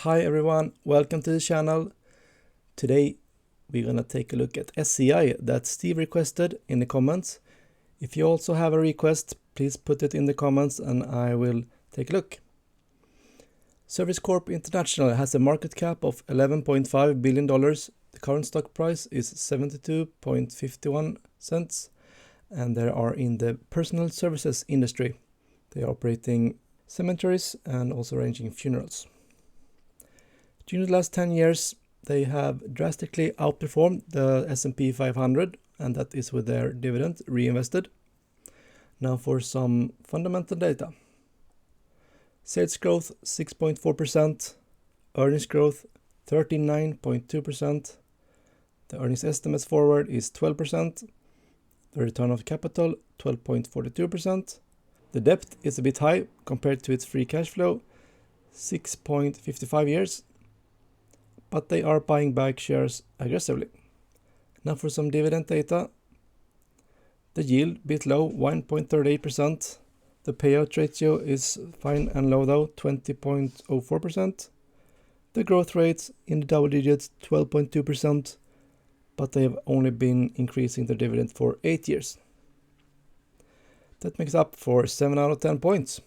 Hi everyone, welcome to the channel. Today we're gonna take a look at SCI that Steve requested in the comments. If you also have a request, please put it in the comments and I will take a look. Service Corp International has a market cap of $11.5 billion. The current stock price is 72.51 cents and they are in the personal services industry. They are operating cemeteries and also arranging funerals. During the last 10 years, they have drastically outperformed the S&P 500, and that is with their dividend reinvested. Now for some fundamental data. Sales growth 6.4%, earnings growth 39.2%, the earnings estimates forward is 12%, the return of capital 12.42%, the debt is a bit high compared to its free cash flow, 6.55 years, but they are buying back shares aggressively. Now for some dividend data. The yield bit low, 1.38%. The payout ratio is fine and low though, 20.04%. The growth rate in the double digits, 12.2%, but they have only been increasing the dividend for 8 years. That makes up for 7 out of 10 points.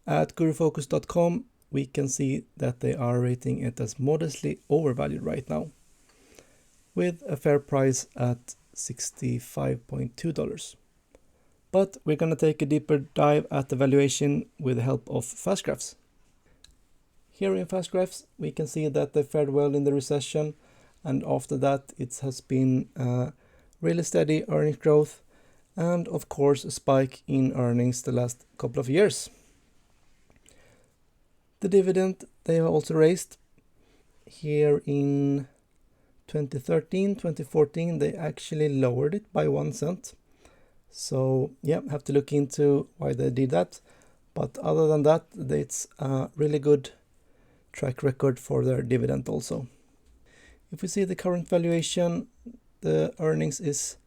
At gurufocus.com, we can see that they are rating it as modestly overvalued right now, with a fair price at $65.2. But we're going to take a deeper dive at the valuation with the help of fast graphs. Here in fast graphs, we can see that they fared well in the recession, and after that it has been really steady earnings growth, and of course a spike in earnings the last couple of years. The dividend they have also raised. Here in 2013, 2014, they actually lowered it by 1 cent. So yeah, have to look into why they did that. But other than that, it's a really good track record for their dividend also. If we see the current valuation, the earnings is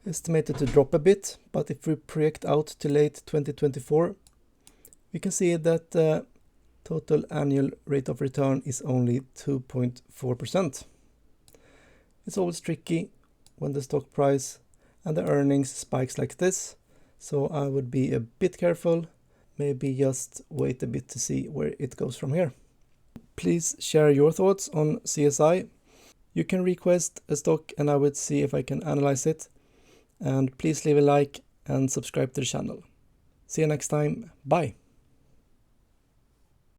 estimated to drop a bit. But if we project out to late 2024, we can see that total annual rate of return is only 2.4%. It's always tricky when the stock price and the earnings spikes like this, so I would be a bit careful, maybe just wait a bit to see where it goes from here. Please share your thoughts on CSI. You can request a stock and I would see if I can analyze it. And please leave a like and subscribe to the channel. See you next time. Bye.